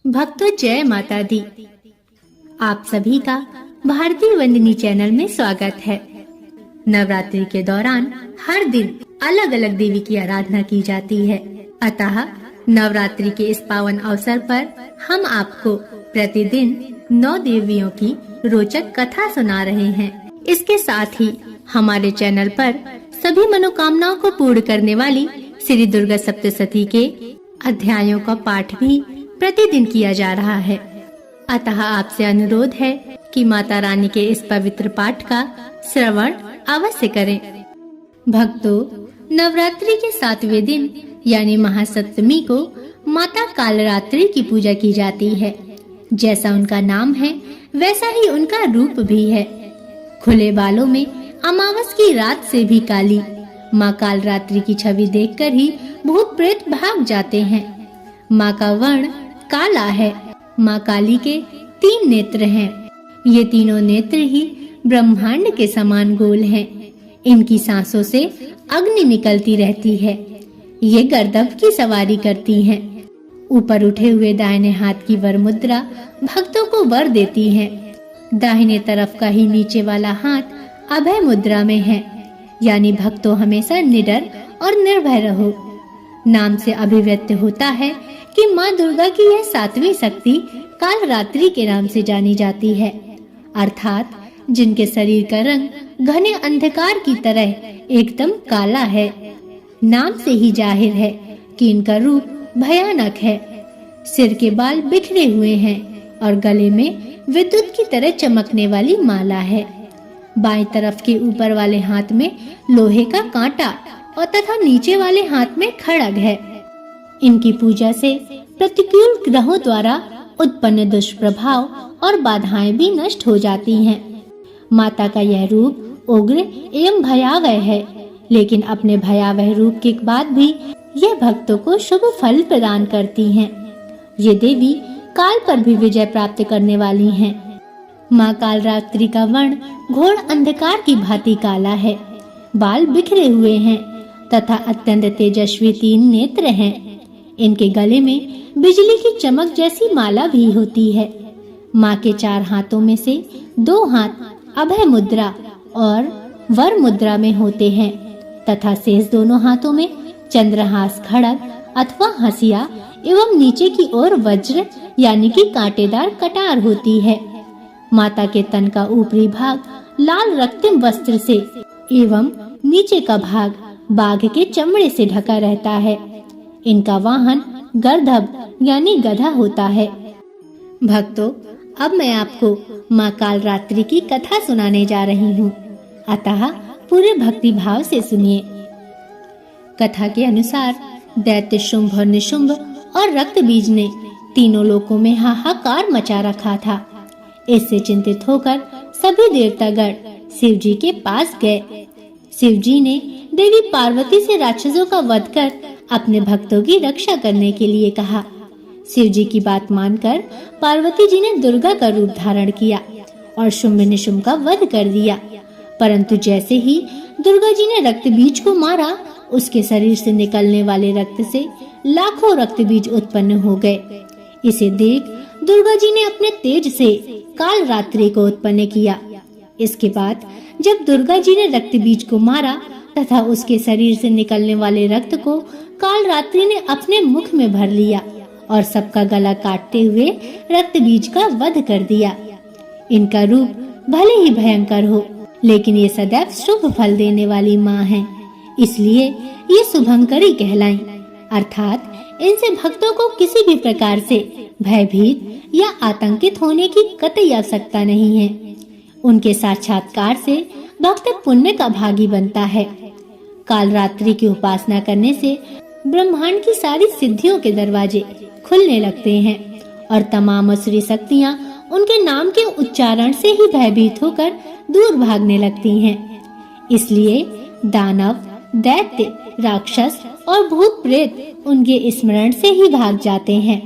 भक्तों जय माता दी। आप सभी का भारतीय वंदनी चैनल में स्वागत है। नवरात्रि के दौरान हर दिन अलग अलग देवी की आराधना की जाती है। अतः नवरात्रि के इस पावन अवसर पर हम आपको प्रतिदिन 9 देवियों की रोचक कथा सुना रहे हैं। इसके साथ ही हमारे चैनल पर सभी मनोकामनाओं को पूर्ण करने वाली श्री दुर्गा सप्तशती के अध्यायों का पाठ भी प्रतिदिन किया जा रहा है। अतः आपसे अनुरोध है कि माता रानी के इस पवित्र पाठ का श्रवण अवश्य करें। भक्तों, नवरात्रि के 7वें दिन यानी महासप्तमी को माता कालरात्रि की पूजा की जाती है। जैसा उनका नाम है वैसा ही उनका रूप भी है। खुले बालों में अमावस की रात से भी काली माँ कालरात्रि की छवि देखकर ही भूत प्रेत भाग जाते हैं। माँ का वर्ण काला है। माँ काली के 3 नेत्र हैं। ये तीनों नेत्र ही ब्रह्मांड के समान गोल हैं। इनकी सांसों से अग्नि निकलती रहती है। ये गर्दभ की सवारी करती हैं। ऊपर उठे हुए दाहिने हाथ की वर मुद्रा भक्तों को वर देती है। दाहिने तरफ का ही नीचे वाला हाथ अभय मुद्रा में है, यानी भक्तों हमेशा निडर और निर्भय रहो। नाम से अभिव्यक्त होता है कि माँ दुर्गा की यह 7वीं शक्ति कालरात्रि के नाम से जानी जाती है, अर्थात जिनके शरीर का रंग घने अंधकार की तरह एकदम काला है। नाम से ही जाहिर है कि इनका रूप भयानक है। सिर के बाल बिखरे हुए हैं और गले में विद्युत की तरह चमकने वाली माला है। बाएं तरफ के ऊपर वाले हाथ में लोहे का कांटा और तथा नीचे वाले हाथ में खड्ग है। इनकी पूजा से प्रतिकूल ग्रहों द्वारा उत्पन्न दुष्प्रभाव और बाधाएं भी नष्ट हो जाती हैं। माता का यह रूप उग्र एवं भयावह है, लेकिन अपने भयावह रूप के बाद भी यह भक्तों को शुभ फल प्रदान करती हैं। ये देवी काल पर भी विजय प्राप्त करने वाली हैं। माँ कालरात्रि का वर्ण घोर अंधकार की भांति काला है। बाल बिखरे हुए हैं तथा अत्यंत तेजस्वी 3 नेत्र हैं। इनके गले में बिजली की चमक जैसी माला भी होती है। माँ के 4 हाथों में से 2 हाथ अभय मुद्रा और वर मुद्रा में होते हैं तथा शेष दोनों हाथों में चंद्रहास खड्ग अथवा हंसिया एवं नीचे की ओर वज्र यानी कि कांटेदार कटार होती है। माता के तन का ऊपरी भाग लाल रक्तिम वस्त्र से एवं नीचे का भाग बाघ के चमड़े से ढका रहता है। इनका वाहन गर्दभ यानी गधा होता है। भक्तों, अब मैं आपको माँ कालरात्रि की कथा सुनाने जा रही हूँ, अतः पूरे भक्ति भाव से सुनिए। कथा के अनुसार दैत्य शुंभ और निशुंभ और रक्तबीज ने तीनों लोकों में हाहाकार मचा रखा था। इससे चिंतित होकर सभी देवतागण शिव जी के पास गए। शिव जी ने देवी पार्वती से राक्षसों का वध कर अपने भक्तों की रक्षा करने के लिए कहा। शिव जी की बात मानकर पार्वती जी ने दुर्गा का रूप धारण किया और शुंभ निशुंभ का वध कर दिया। परंतु जैसे ही दुर्गा जी ने रक्त बीज को मारा, उसके शरीर से निकलने वाले रक्त से लाखों रक्त बीज उत्पन्न हो गए। इसे देख दुर्गा जी ने अपने तेज से कालरात्रि को उत्पन्न किया। इसके बाद जब दुर्गा जी ने रक्त बीज को मारा तथा उसके शरीर से निकलने वाले रक्त को कालरात्रि ने अपने मुख में भर लिया और सबका गला काटते हुए रक्त बीज का वध कर दिया। इनका रूप भले ही भयंकर हो, लेकिन ये सदैव शुभ फल देने वाली माँ है, इसलिए ये शुभंकरी कहलाई। अर्थात इनसे भक्तों को किसी भी प्रकार से भयभीत या आतंकित होने की कतई आवश्यकता नहीं है। उनके साक्षात्कार से भक्त पुण्य का भागी बनता है। कालरात्रि की उपासना करने से ब्रह्मांड की सारी सिद्धियों के दरवाजे खुलने लगते हैं और तमाम असुरी शक्तियाँ उनके नाम के उच्चारण से ही भयभीत होकर दूर भागने लगती हैं। इसलिए दानव, दैत्य, राक्षस और भूत प्रेत उनके स्मरण से ही भाग जाते हैं।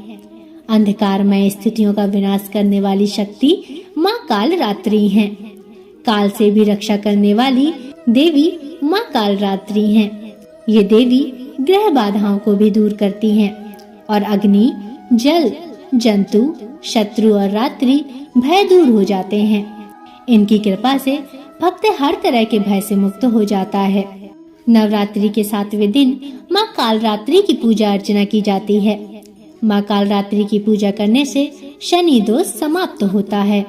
अंधकारमय स्थितियों का विनाश करने वाली शक्ति माँ कालरात्रि हैं। काल से भी रक्षा करने वाली देवी माँ कालरात्रि हैं। ये देवी ग्रह बाधाओं को भी दूर करती हैं और अग्नि, जल, जंतु, शत्रु और रात्रि भय दूर हो जाते हैं। इनकी कृपा से भक्त हर तरह के भय से मुक्त हो जाता है। नवरात्रि के 7वें दिन माँ कालरात्रि की पूजा अर्चना की जाती है। माँ कालरात्रि की पूजा करने से शनि दोष समाप्त होता है।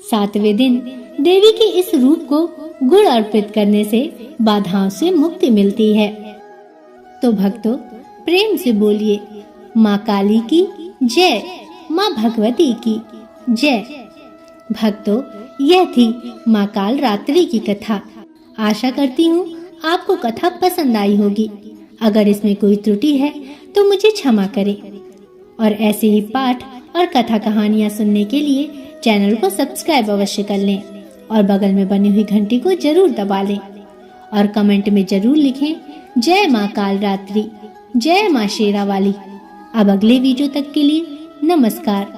7वें दिन देवी के इस रूप को गुड़ अर्पित करने से बाधाओं से मुक्ति मिलती है। तो भक्तों, प्रेम से बोलिए माँ काली की जय, माँ भगवती की जय। भक्तों, यह थी माँ कालरात्रि की कथा। आशा करती हूँ आपको कथा पसंद आई होगी। अगर इसमें कोई त्रुटि है तो मुझे क्षमा करें। और ऐसे ही पाठ और कथा कहानियाँ सुनने के लिए चैनल को सब्सक्राइब अवश्य कर लें और बगल में बनी हुई घंटी को जरूर दबा लें और कमेंट में जरूर लिखें जय माँ कालरात्रि, जय माँ शेरावाली। अब अगले वीडियो तक के लिए नमस्कार।